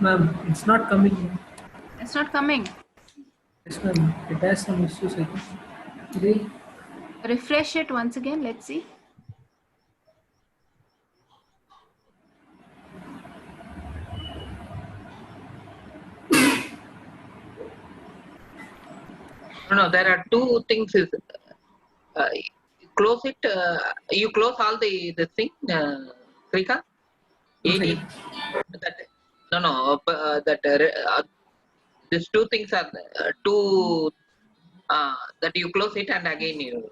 Ma'am, it's not coming. It's not coming. Yes, ma'am. It has some issues, I think. Today, Refresh it once again. Let's see. No, there are two things. Is close it. You close all the thing, Srikant? one 80. second. That no. These two things are two. That you close it and again you.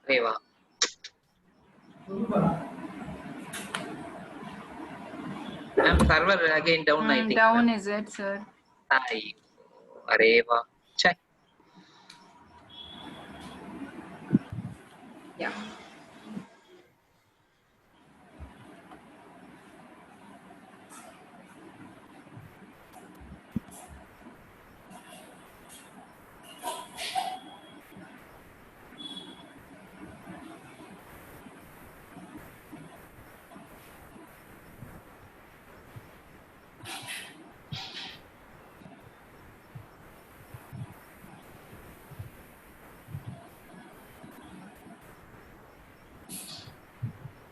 Reva. I'm server again down. I think. Down is it, sir? Ay, Reva. Check. Yeah.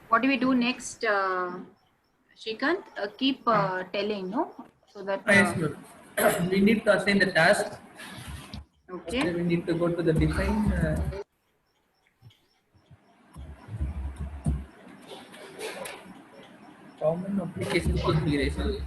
What do we do next, Shrikant? Keep telling, no? So that. Yes, ma'am. We need to assign the task. Okay. Then we need to go to the define common application configuration.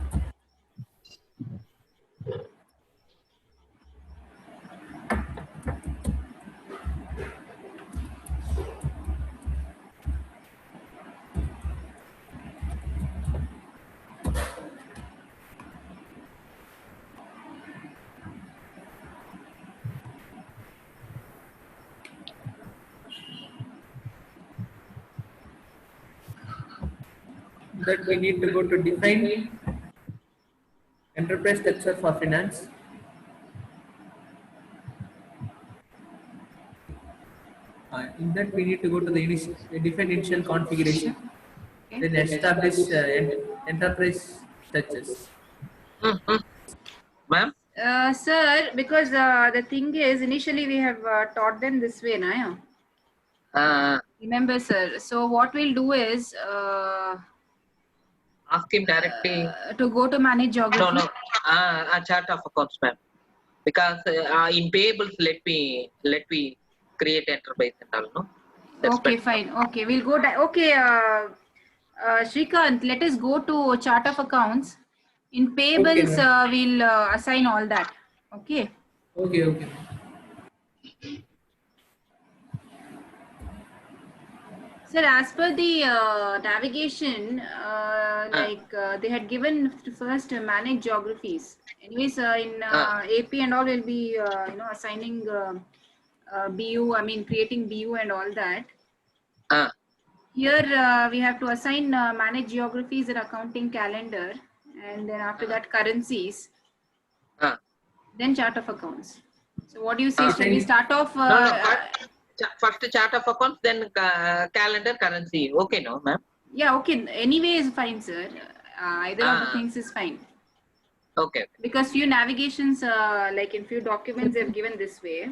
That we need to go to define enterprise structure for finance. In that we need to go to the define initial configuration, Okay. then establish enterprise structures. Ma'am. Sir, because the thing is, initially we have taught them this way, na? Remember, sir. So what we'll do is Ask him directly. to go to manage geography. No. A chart of accounts, ma'am. Because in payables, let me create enterprise and all, no? That's Okay, better. fine. Okay, we'll go. Okay, Shrikant, let us go to chart of accounts. In payables, ma'am. we'll assign all that. Okay. Okay. Sir, as per the navigation, they had given first manage geographies. Anyways, in AP and all, we'll be assigning BU. I mean, creating BU and all that. Here we have to assign manage geographies and accounting calendar, and then after that currencies, then chart of accounts. So what do you say? Should we start off? First chart of accounts, then calendar, currency. Okay, no, ma'am? Yeah, okay. Anyway is fine, sir. Either of the things is fine. Okay. Because few navigations, like in few documents, they've given this way.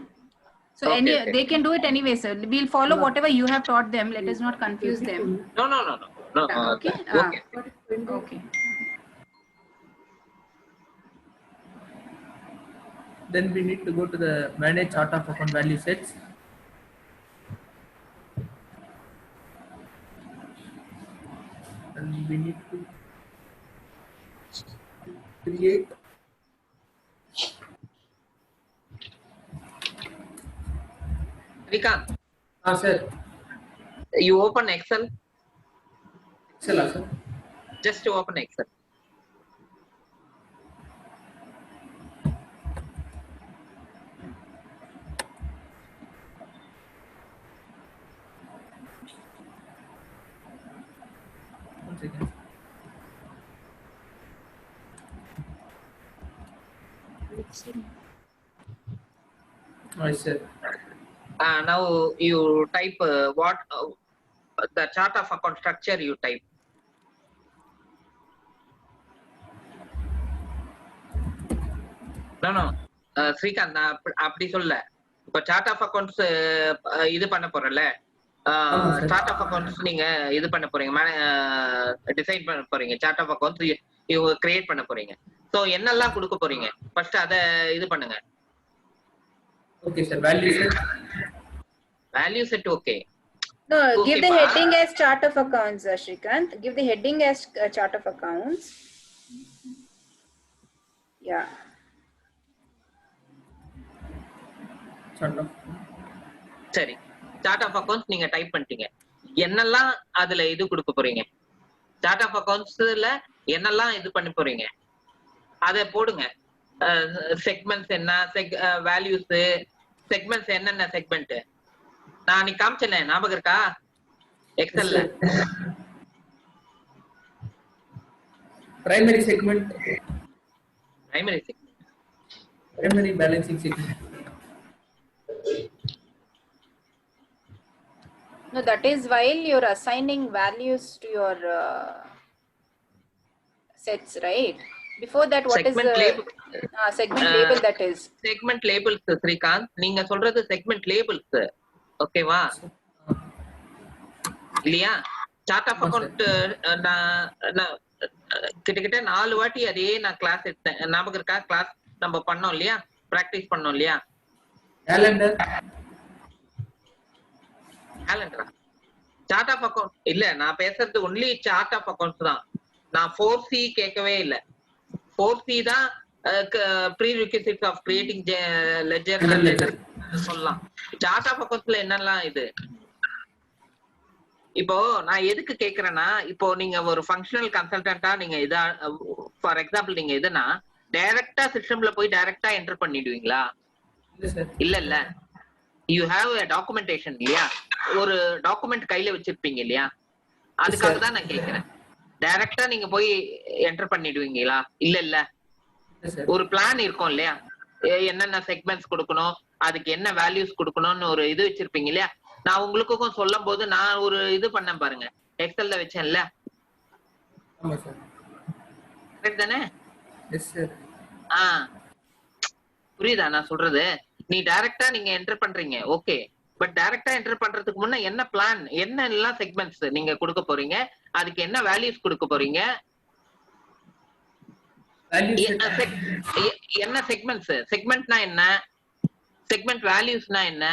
So Okay. they can do it anyway, sir. We'll follow whatever you have taught them. Let us not confuse them. No. Okay. Okay. Then we need to go to the manage chart of account value sets. And we need to create Srikant, sir. you open Excel. Excel, sir. Just to open Excel. One second. Yes, sir. Now you type what the chart of account structure you type. No, Srikanth நான் அப்படி சொல்ல. இப்ப sort of accounts இது பண்ண போறல, sort of accounts நீங்க இது பண்ண போறீங்க, டிசைன் பண்ண போறீங்க, சார்ட் ஆஃப் அக்கவுண்ட்ஸ் கிரியேட் பண்ண போறீங்க. சோ என்னெல்லாம் கொடுக்க போறீங்க ஃபர்ஸ்ட் அத இது பண்ணுங்க. Okay sir. Value set. Value set okay. No, Okay, give the pa. heading as chart of accounts, Shrikant. Give the heading as chart of accounts. Yeah. சரி, sort of accounts நீங்க type பண்ணிட்டீங்க. என்னெல்லாம் அதுல இது கொடுக்க போறீங்க, சார்ட் ஆஃப் அக்கவுண்ட்ஸ்ல என்னெல்லாம் இது பண்ண போறீங்க அத போடுங்க. செக்மெண்ட்ஸ் என்ன, வேல்யூஸ், செக்மெண்ட்ஸ் என்னென்ன செக்மெண்ட் நான் அன்னைக்கு காமிச்சேனே ஞாபகம் இருக்கா எக்ஸல்ல? Primary segment, primary segment, primary balancing segment. No, that is while you're assigning values to your sets, right? Before that, what Segment is label. Segment label? That is segment labels. Srikanth நீங்க சொல்றது segment labels, ஓகேவா? இல்லையா? Sort of account நான் கிட்டத்தட்ட 4 வாட்டி அதே நான் class எடுத்தேன், ஞாபகம் இருக்கா? கிளாஸ் நம்ம பண்ணோம் இல்லையா, பிராக்டிஸ் பண்ணோம் இல்லையா? கேலண்டர், கேலண்டரா? சார்ட் ஆஃப் அக்கவுண்ட் இல்ல, நான் பேசுறது ஒன்லி சார்ட் ஆஃப் அக்கவுண்ட்ஸ் தான். நான் 4C கேட்கவே இல்ல. 4C தான் prerequisites of creating ledger சொல்லலாம். சார்ட் ஆஃப் அக்கவுண்ட்ஸ்ல என்னெல்லாம் இது? இப்போ நான் எதுக்கு கேக்குறேன்னா, இப்போ நீங்க ஒரு ஃபங்க்ஷனல் கன்சல்டன்டா நீங்க இதா, ஃபார் எக்ஸாம்பிள் நீங்க எதுனா டைரக்டா சிஸ்டம்ல போய் டைரக்டா என்டர் பண்ணிடுவீங்களா? இல்ல, யூ ஹேவ் a documentation இல்லையா? ஒரு டாக்குமெண்ட் கையில வச்சிருப்பீங்க இல்லையா? அதுக்காக தான் நான் கேக்குறேன். டைரக்டா நீங்க போய் என்டர் பண்ணிடுவீங்களா? இல்ல, ஒரு பிளான் இருக்கும் இல்லையா, என்னென்ன செக்மெண்ட்ஸ் கொடுக்கணும், அதுக்கு என்ன வேல்யூஸ் கொடுக்கணும்னு ஒரு இது வச்சிருப்பீங்க இல்லையா? நான் உங்களுக்கும் சொல்லும் போது நான் ஒரு இது பண்ணேன் பாருங்க, எக்ஸல்ல வச்சேன்ல. கரெக்ட் தானே? புரியுதா நான் சொல்றது? நீ டைரக்டா நீங்க என்டர் பண்றீங்க, ஓகே. பட் டைரக்டா என்டர் பண்றதுக்கு முன்ன என்ன பிளான், என்ன எல்லாம் செக்மெண்ட்ஸ் நீங்க கொடுக்க போறீங்க, அதுக்கு என்ன வேல்யூஸ் கொடுக்க போறீங்க, என்ன செக்மெண்ட்ஸ், செக்மெண்ட்னா என்ன, செக்மெண்ட் வேல்யூஸ்னா என்ன?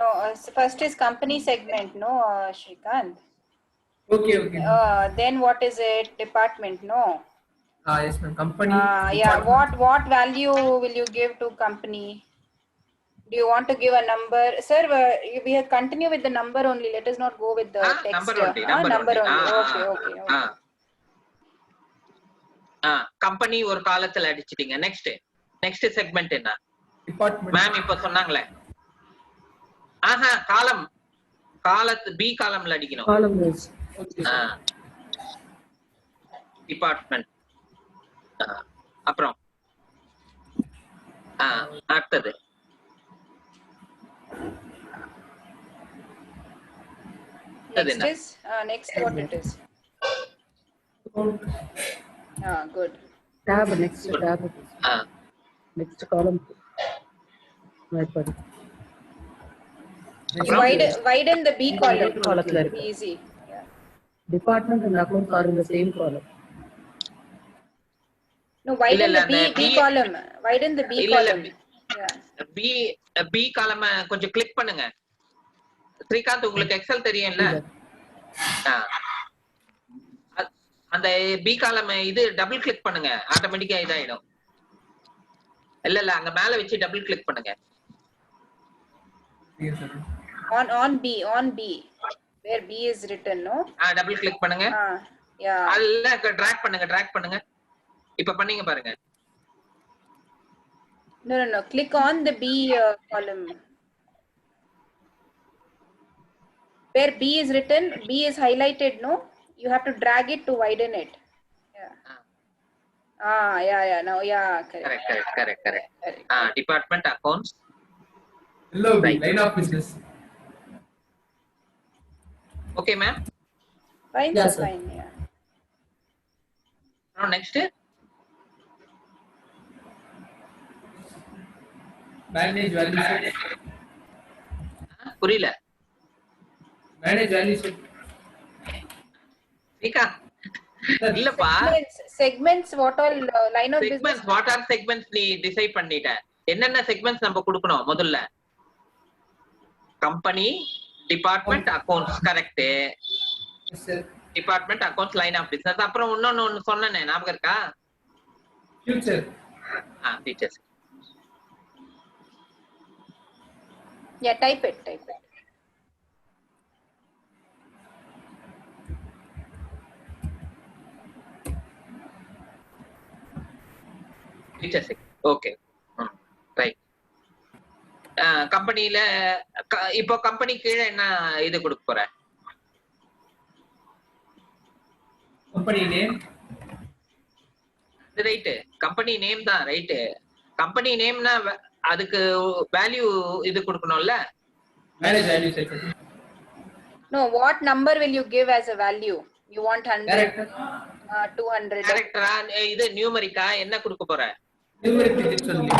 no. First is company segment, no, Shrikant. Okay. Then what is it? Department, no. Yes ma'am. Company. Yeah. What value will you give to company? Do you want to give a number, sir? We have continue with the number only. Let us not go with the text. Number only. Okay. Company ஒரு காலத்துல அடிச்சிட்டீங்க. Next segment என்ன ma'am? இப்ப சொன்னாங்களே, காலத்து B காலம்ல அடிக்கணும். Department. அப்புறம் அடுத்தது next what it is? Good. Tab, next tab. Next column. Right, buddy. Widen the B column. Easy. Yeah. Department and accounts are in the same column. No, widen the B column. Widen the B column. Yeah. B column கொஞ்சம் click பண்ணுங்க. ஸ்ரீகாந்த் உங்களுக்கு XL தெரியும்ல? அந்த B காலம் இது double click பண்ணுங்க, ஆட்டோமேட்டிக்கா இதாயிடும். இல்ல அங்க மேல வச்சு டபுள் கிளிக் பண்ணுங்க. on B where B is written, no? Double click பண்ணுங்க. Yeah. அல்ல டிராக் பண்ணுங்க. இப்ப பண்ணீங்க பாருங்க. No. Click on the B column. Where B is written, B is highlighted, no? You have to drag it to widen it. Yeah. Yeah. Now, yeah, Correct. correct. Department accounts. LOB, Right. line of business. Okay, ma'am. Fine, Yeah, sir, sir. fine, yeah. Now next, Manage value set. புரியல. Manage value set. Srikanth. இல்லப்பா. Segments, what all line of business? Segments, what are segments நீ decide பண்ணிட்ட? என்னென்ன segments நம்ம கொடுக்கணும் முதல்ல? Company, department, accounts, correct. Yes, sir. Department, accounts, line of business. அப்புறம் ஒன்னு சொன்னேனே ஞாபகம் இருக்கா? Future. Features. Yeah, type it. Features. Okay. Right. கம்பெனில இப்போ கம்பெனி கீழே என்ன இது கொடுக்க போற? Company name. Right. Company name தான் ரைட். கம்பெனி நேம்னா அதுக்கு வேல்யூ இது கொடுக்கணும்ல? Manage value set. No, what number will you give as a value? You want 100, Character. 200. கேரக்டரா இது நியூமரிக்கா என்ன கொடுக்க போற? Numeric digits only.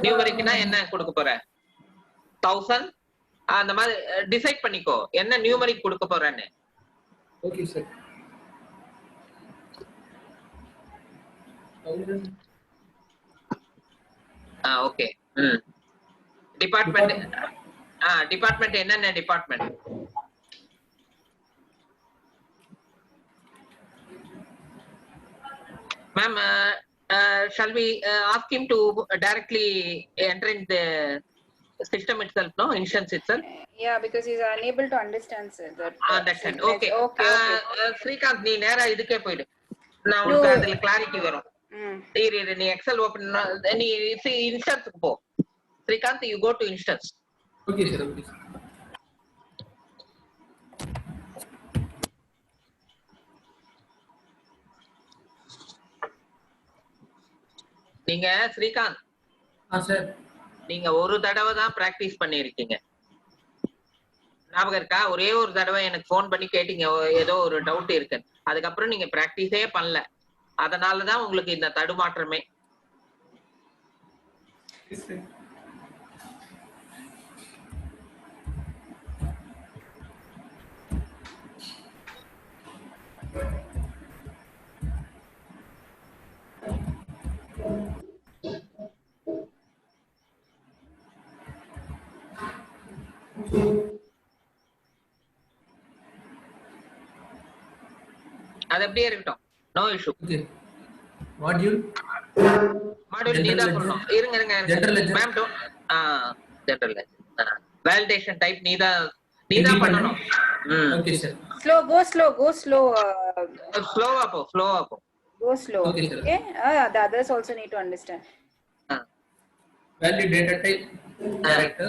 நியூமரிக்னா என்ன கொடுக்க போற? 1000 அந்த மாதிரி டிசைட் பண்ணிக்கோ என்ன நியூமரிக் கொடுக்க போறேன்னு. Okay, sir. 1000. Okay. Department department என்னென்ன department? Ma'am, shall we ask him to directly enter in the system itself, no? Instance itself? Yeah, because he's unable to understand, sir. That's it. Okay. Okay. Srikanth, நீ நேரா இதுக்கே போயிடு. நான் உங்களுக்கு அதுல clarity வரும். நீ எக்ஸல் ஓபன் நீ இன்ஸ்டன்ஸ்க்கு போ. Srikanth, you go to instance. Okay, sir. Okay, sir. நீங்க ஸ்ரீகாந்த், Sir. நீங்க ஒரு தடவை தான் பிராக்டிஸ் பண்ணிருக்கீங்க. ஞாபகம் இருக்கா? ஒரே ஒரு தடவை எனக்கு போன் பண்ணி கேட்டீங்க ஏதோ ஒரு டவுட் இருக்கு. அதுக்கப்புறம் நீங்க பிராக்டிஸே பண்ணல. அதனாலதான் உங்களுக்கு இந்த தடுமாற்றமே. Yes, sir. அது அப்படியே இருக்கட்டும். No issue. Okay. Module. Module நீ தான் சொல்லணும். இருங்க General ledger. Ma'am general ledger. Validation type நீ தான் பண்ணணும். Okay, sir. Go slow. ஸ்லோவா போ. Go slow. Okay, sir. Okay. The others also need to understand. Value data type. Character.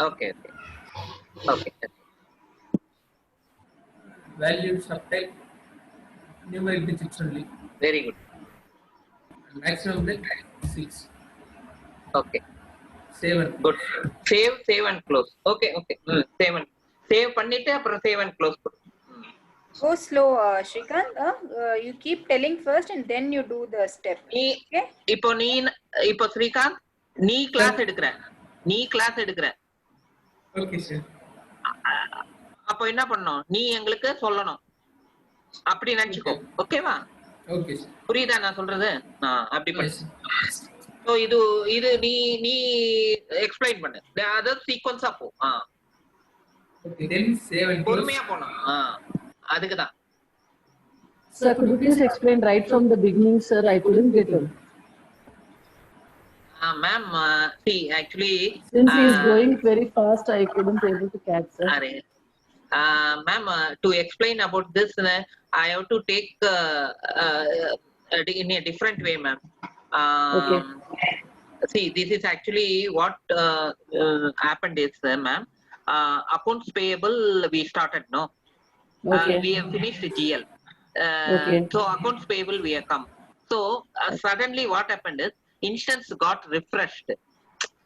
Okay. Value subtype. Numeric digits only. Very good. Maximum length 6. Okay. Save and good. Save and close. Okay. Save பண்ணிட்டு அப்புறம் save and close கொடு. Go slow, Shrikant. You keep telling first and then you do the step. நீ Okay? இப்போ ஸ்ரீகாந்த் நீ class எடுக்கிற. Okay, sir. அப்போ என்ன பண்ணணும்? நீ எங்களுக்கு சொல்லணும். அப்படி நினைச்சுக்கோ. ஓகேவா? Okay, sir. புரியுதா நான் சொல்றது? அப்படி பண்ணு. Yes. சோ இது நீ எக்ஸ்பிளைன் பண்ணு. அதாவது சீக்வென்ஸா போ. Okay, then save and close. பொறுமையா போணும். அதுக்குதான். Sir, could you please explain right from the beginning, sir? I couldn't get him. Ma'am, see, actually, Since he is going very fast, I couldn't able to catch, sir. Ma'am, to explain about this, I have to take in a different way, ma'am. Okay. See, this is actually what happened is, ma'am, accounts payable we started, no? Okay. We have finished GL. Okay. So accounts payable we have come. So suddenly what happened is instance got refreshed.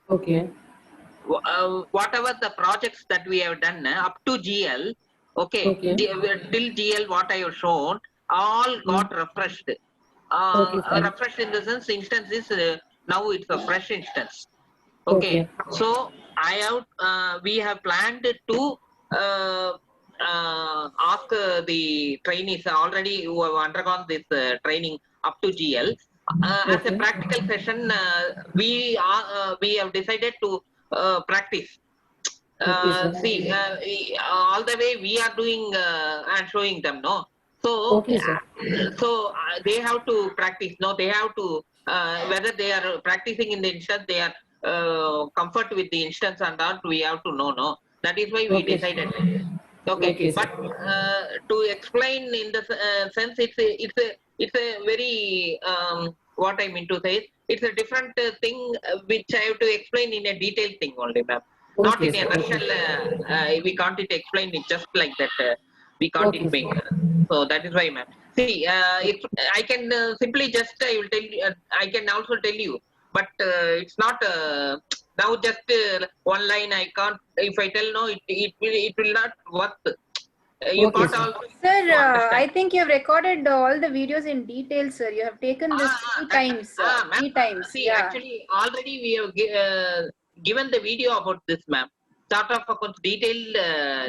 Okay. Whatever the projects that we have done up to GL, okay, Okay. till GL what I have shown, all got refreshed. Okay, fine. Refreshed in the sense instance is now it's a fresh instance. Okay, so I have we have planned to ask the trainees already who have undergone this training up to GL. As a practical session, we have decided to practice. See, all the way we are doing and showing them, no. So, Okay, sir. they have to practice. No, they have to whether they are practicing in the instance, they are comfort with the instance and not. We have to know. No, that is why we Okay. decided. Okay, Okay, sir. but to explain in the sense, it's a very what I mean to say is it's a different thing which I have to explain in a detailed thing only, ma'am. Not Okay, in a sir. nutshell. We can't explain it just like that. We can't Okay, make. sir. So that is why, ma'am. See, if I can simply just I will tell you. I can also tell you, but it's not now just one line. I can't. If I tell no, it will not work. You Okay, can't sir. also Sir, to understand. I think you have recorded all the videos in detail, sir. You have taken this three times. Ma'am, Three times. see, Yeah. actually, already we have given the video about this, ma'am. Chart of accounts detailed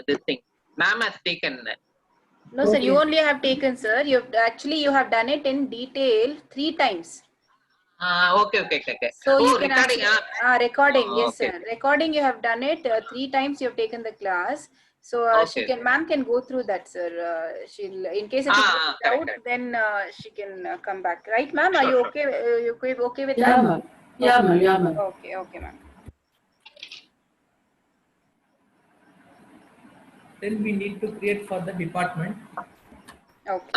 this thing. Ma'am has taken. No, sir. You Okay. only have taken, sir. You have done it in detail 3 times. Okay. So you Oh, can recording. actually recording. Oh, Yes, okay. sir. Recording. You have done it 3 times. You have taken the class. So Okay. ma'am can go through that, sir. She'll, in case if you get Correct. out, then she can come back. Right, ma'am? Are Sure, you sure. okay? You okay with Yeah, that? ma'am. Yeah, ma'am. Yeah, ma'am. Okay, ma'am. Then we need to create for the department. Okay.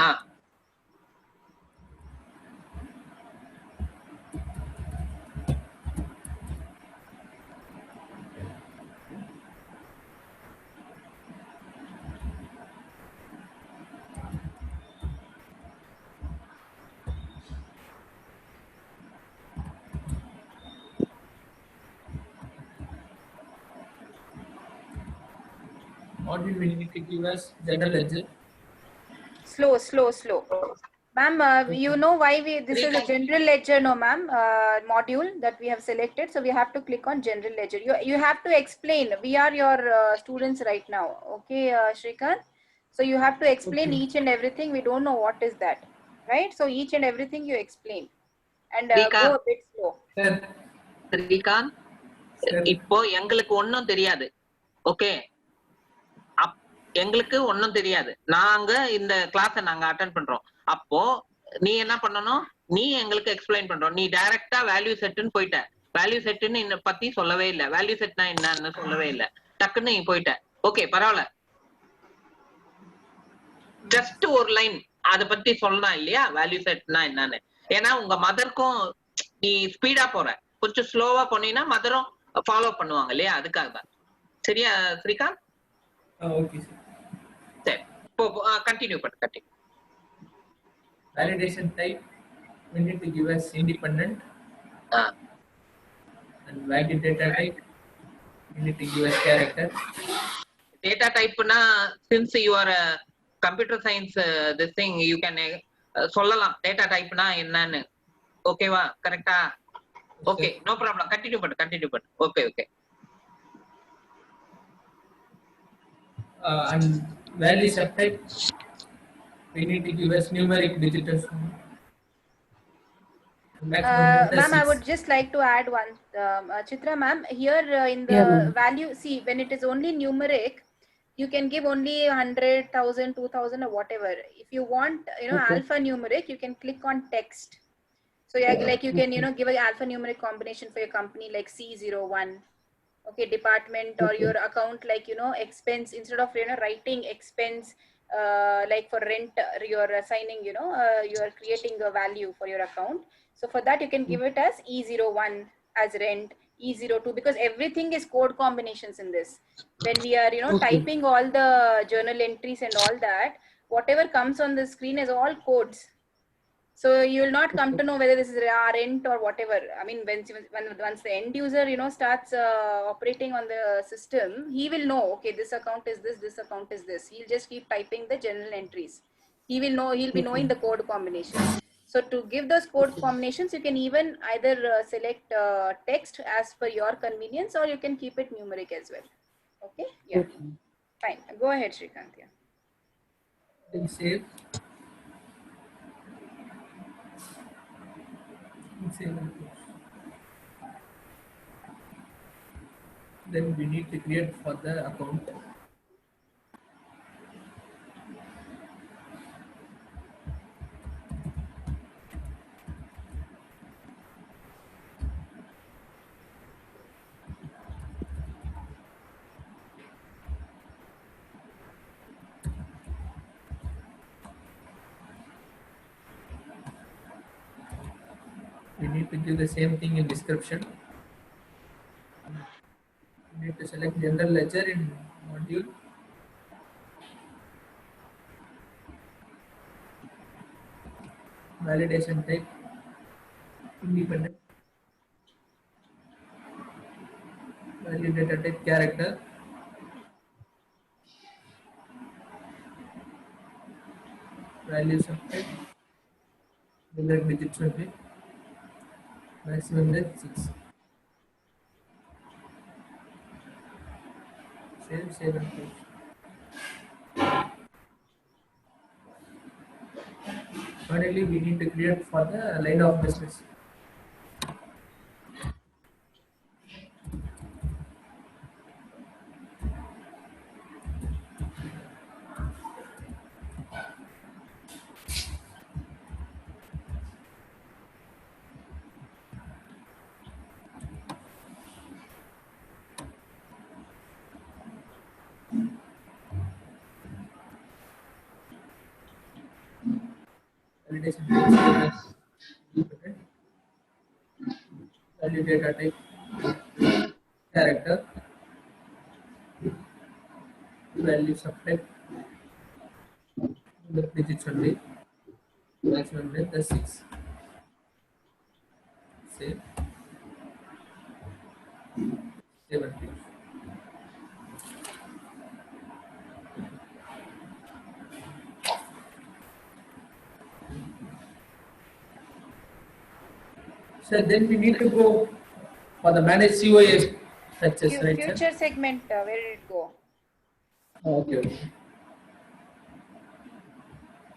What did we need to give us? General ledger. Slow. Ma'am, you know why this is a general ledger, no ma'am, module that we have selected. So we have to click on general ledger. You have to explain. We are your students right now. Okay, Shrikant. So you have to explain each and everything. We don't know what is that, right? So each and everything you explain and go a bit slow. Sir. Srikanth, இப்போ எங்களுக்கு ஒன்னும் தெரியாது. Okay, எங்களுக்கு ஒன்னும் தெரியாது. நாங்க இந்த கிளாஸை நாங்க அட்டெண்ட் பண்றோம். அப்போ நீ என்ன பண்ணணும்? நீ எங்களுக்கு எக்ஸ்பிளைன் பண்றோம். நீ டைரக்டா வேல்யூ செட்னு போயிட்ட. வேல்யூ செட்னு என்ன பத்தி சொல்லவே இல்லை. வேல்யூ செட்னா என்னன்னு சொல்லவே இல்லை. டக்குன்னு நீ போயிட்ட. ஓகே, பரவாயில்ல. ஜஸ்ட் ஒரு லைன் அதை பத்தி சொல்லலாம் இல்லையா? வேல்யூ செட்னா என்னன்னு. ஏன்னா உங்க மதருக்கும் நீ ஸ்பீடா போற, கொஞ்சம் ஸ்லோவா போனீங்கன்னா மதரும் ஃபாலோ பண்ணுவாங்க இல்லையா? அதுக்காக தான். சரியா ஸ்ரீகாந்த்? Okay, sir. சரி, continue. Validation type, we need to give us independent. And valid data type, we need to give us character. Data type na, since you are a computer science this thing, you can சொல்லலாம் data type na என்னன்னு. ஓகேவா? கரெக்டா? Okay, no problem. Continue பண்ணு. Okay. And value subtype, we need to give us numeric digital form. Ma'am, I would just like to add one. Chitra ma'am, here in the value, see, when it is only numeric, you can give only 100, 1000, 2000 or whatever. If you want, alphanumeric, you can click on text. So like you can, give an alphanumeric combination for your company like C01. Okay, department or your account, like expense, instead of writing expense like for rent, you're assigning, you are creating a value for your account. So for that you can give it as E01 as rent, E02, because everything is code combinations in this. When we are typing all the journal entries and all that, whatever comes on the screen is all codes. So you will not come to know whether this is rent or whatever. I mean, once the end user, starts operating on the system, he will know, okay, this account is this account is this. He'll just keep typing the general entries. He'll be knowing the code combinations. So to give those code combinations, you can even either select text as per your convenience, or you can keep it numeric as well. Okay? Yeah. Okay. Fine. Go ahead, Shrikant. Yeah. Then save. Save and close. Then we need to create for the account. We need to give the same thing in description. We need to select general ledger in module. Validation type independent. Value data type character. Value subtype. Regular digits will be maximum depth 6. Save and close. Finally, we need to create for the line of business. Validation type independent. Value data type character. Value subtype. The digits only. Maximum depth is 6. Save. Save and close. So then we need to go for the manage COA structures, right? Future segment, where did it go? Oh, okay.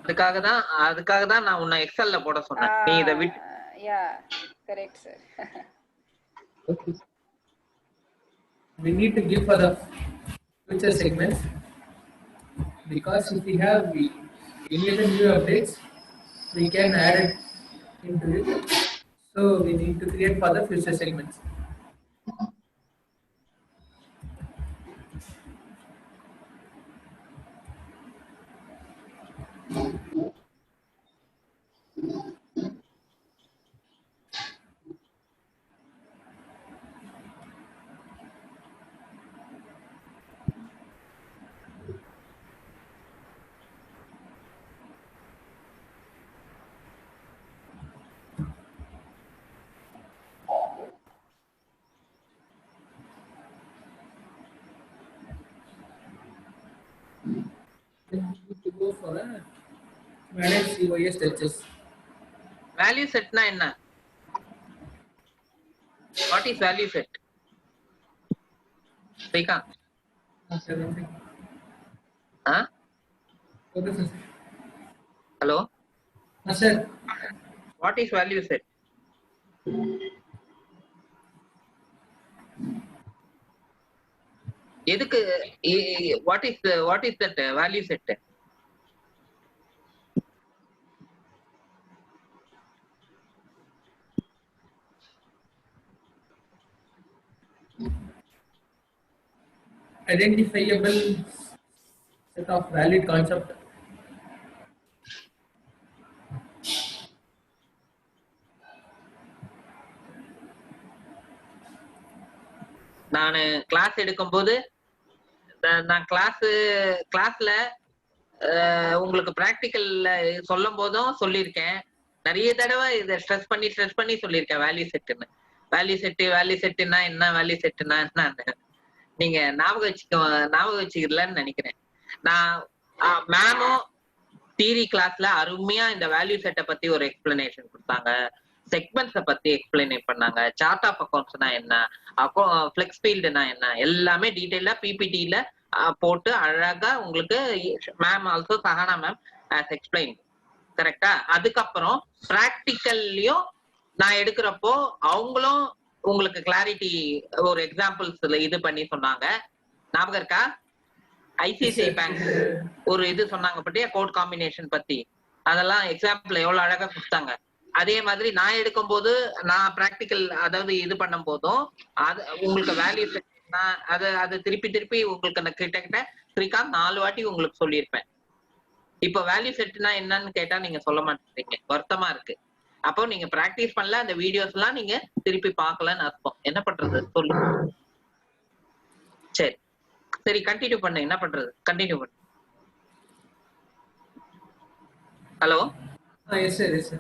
அதுக்காக தான் நான் உன்னை எக்ஸல்ல போட சொன்னேன். நீ இத விட்டு Yeah, correct, sir. Okay. We need to give for the future segments, because if we have any other new updates, we can add it into it. So we need to create for the future segments. Then we need to go for a manage COA structures. Value செட்னா என்ன? What is value set? Srikanth. Hello Sir. What is value set? எதுக்கு what is that value set? Identifiable set of valid concept. நான் class எடுக்கும்போது நான் கிளாஸ்ல உங்களுக்கு பிராக்டிக்கல்ல சொல்லும் போதும் சொல்லியிருக்கேன். நிறைய தடவை இதை ஸ்ட்ரெஸ் பண்ணி சொல்லியிருக்கேன் வேல்யூ செட்டுன்னு. வேல்யூ செட்டுனா என்ன, வேல்யூ செட்டுனா என்னன்னு நீங்க ஞாபகம் வச்சுக்கலன்னு நினைக்கிறேன். நான் மேமும் தியரி கிளாஸ்ல அருமையா இந்த வேல்யூ செட்டை பத்தி ஒரு எக்ஸ்பிளனேஷன் கொடுத்தாங்க, செக்மெண்ட்ஸை பத்தி எக்ஸ்பிளைன் பண்ணாங்க, சார்ட் ஆஃப் அக்கௌண்ட்ஸ்னா என்ன, ஃபிளெக்ஸ் ஃபீல்டுனா என்ன, எல்லாமே டீடைலா பிபிடில போட்டு அழகா உங்களுக்கு ma'am also Sahana ma'am as explain. கரெக்டா? அதுக்கப்புறம் பிராக்டிக்கல்லையும் நான் எடுக்கிறப்போ அவங்களும் உங்களுக்கு கிளாரிட்டி ஒரு எக்ஸாம்பிள்ஸ்ல இது பண்ணி சொன்னாங்க. ஞாபகம் இருக்கா? ஐசிஐசிஐ பேங்க் ஒரு இது சொன்னாங்க பத்தியா, கோட் காம்பினேஷன் பத்தி, அதெல்லாம் எக்ஸாம்பிள் எவ்வளவு அழகா கொடுத்தாங்க. அதே மாதிரி நான் எடுக்கும் போது நான் பிராக்டிக்கல் அதாவது இது பண்ணும் போதும் அது உங்களுக்கு வேல்யூ அது திருப்பி உங்களுக்கு அந்த கிட்ட ஸ்ரீகாந்த் 4 வாட்டி உங்களுக்கு சொல்லியிருப்பேன். இப்ப வேல்யூ செட்னா என்னன்னு கேட்டா நீங்க சொல்ல மாட்டேங்கிறீங்க, வருத்தமா இருக்கு. அப்போ நீங்க பிராக்டிஸ் பண்ணல, அந்த வீடியோஸ் எல்லாம் நீங்க திருப்பி பார்க்கலன்னு அர்த்தம். என்ன பண்றது சொல்லுங்க. சரி கண்டினியூ பண்ணு. என்ன பண்றது? கண்டினியூ பண்ணு. Hello. Yes sir, yes sir.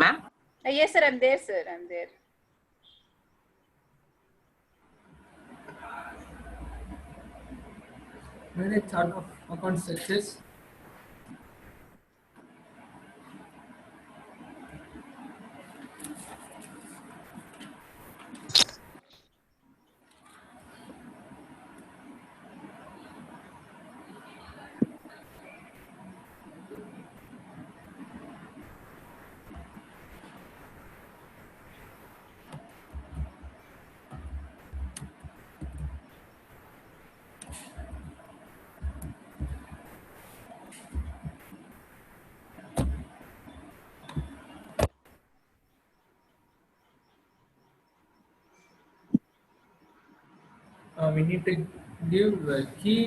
Ma'am? Yes sir, I'm there sir, I'm there. Manage chart of account structures. We need to give key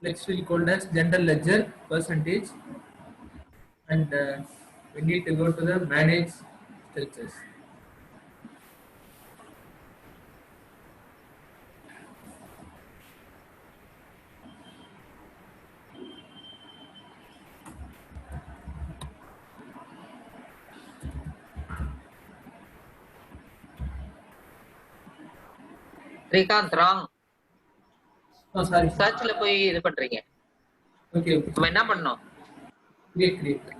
flex field called as general ledger percentage, and we need to go to the manage structures. Srikanth wrong. Oh sorry. சர்ச்ல போய் இது பண்றீங்க. Okay. நம்ம என்ன பண்ணோம்? Create.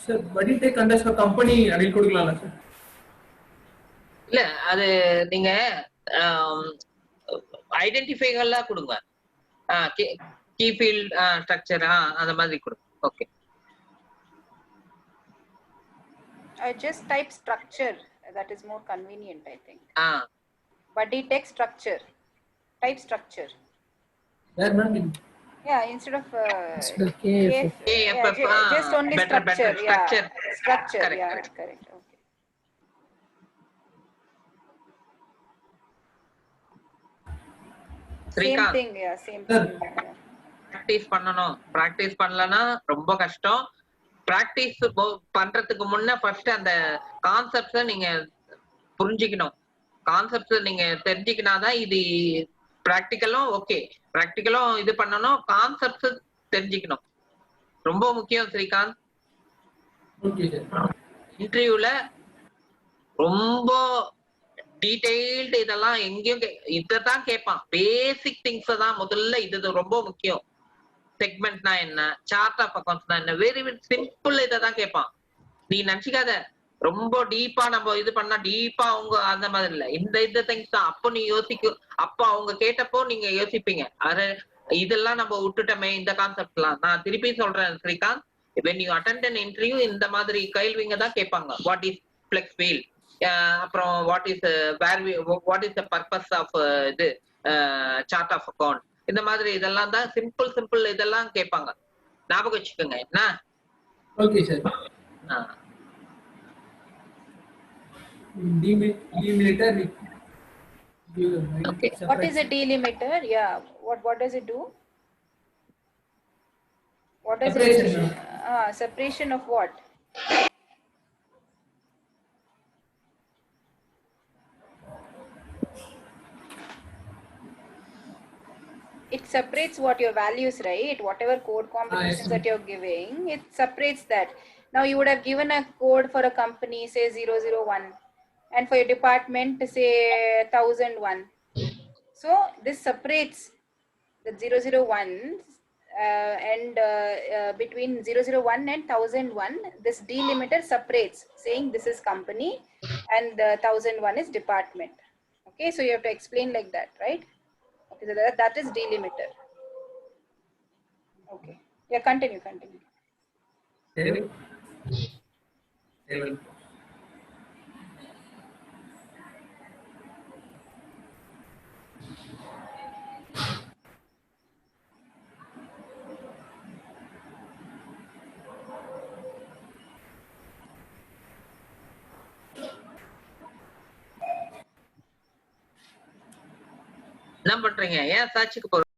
Sir, what do you take under for company அடில் கொடுக்கலாம்ல sir? இல்ல அது நீங்க ஐடென்டிஃபைகள்லாம் கொடுங்க. கீ ஃபீல்ட் ஸ்ட்ரக்சர் அந்த மாதிரி கொடுங்க. Okay. I just type structure, that is more convenient I think. Body text structure, type structure. Where ma'am? Yeah, instead of KF. just only better, structure. structure. Yeah, structure. Correct, yeah, correct. correct. Okay. Same thing. Yeah, same thing. Yeah. Practice பண்ணலன்னா ரொம்ப கஷ்டம். Practice பண்றதுக்கு முன்ன first அந்த கான்செப்ட்ஸை நீங்க புரிஞ்சுக்கணும். Concepts நீங்க தெரிஞ்சுக்கினாதான் இது பிராக்டிக்கலும் ஓகே. பிராக்டிக்கலும் இது பண்ணணும், கான்செப்ட்ஸ் தெரிஞ்சுக்கணும். ரொம்ப முக்கியம் ஸ்ரீகாந்த். இன்டர்வியூல ரொம்ப டீடைல்டு இதெல்லாம் எங்கேயும் இதான் கேட்பான். பேசிக் திங்ஸ் தான் முதல்ல. இது ரொம்ப முக்கியம். செக்மெண்ட்னா என்ன, சார்ட் ஆஃப் அக்கௌண்ட்ஸ்னா என்ன, வெரி வெரி சிம்பிள் இதான் கேட்பான். நீ நினைச்சுக்காத ரொம்ப டீப்பா நம்ம இது பண்ணா டீப்பா அவங்க அந்த மாதிரி இல்ல. இந்த திங்ஸ் தான். அப்போ நீ யோசிக்கும், அப்போ அவங்க கேட்டப்போ நீங்க யோசிப்பீங்க, அது இதெல்லாம் நம்ம விட்டுட்டோமே இந்த கான்செப்ட்லாம். நான் திருப்பி சொல்றேன் Srikanth, when you attend an interview இந்த மாதிரி கேள்விங்க தான் கேட்பாங்க. வாட் இஸ் ஃபிளெக்ஸ் ஃபீல்ட், அப்புறம் what is the purpose of இது சார்ட் ஆஃப் அக்கௌண்ட், இந்த மாதிரி இதெல்லாம் தான் சிம்பிள் இதெல்லாம் கேட்பாங்க. ஞாபகம் வச்சுக்கோங்க. என்ன? Okay sir. Delimiter. Okay. What is a delimiter? Yeah. What does it do? What is Separation. it? Separation of what? It separates what your values, right? Whatever code combinations that you're giving, it separates that. Now you would have given a code for a company, say 001, and for your department, say 1001. So this separates the 001 and between 001 and 1001, this delimiter separates, saying this is company and 1001 is department. Okay, so you have to explain like that, right? Okay, so that is delimiter. Okay, yeah, continue. Save. Save. என்ன பண்றீங்க? ஏன் சர்ச்சுக்கு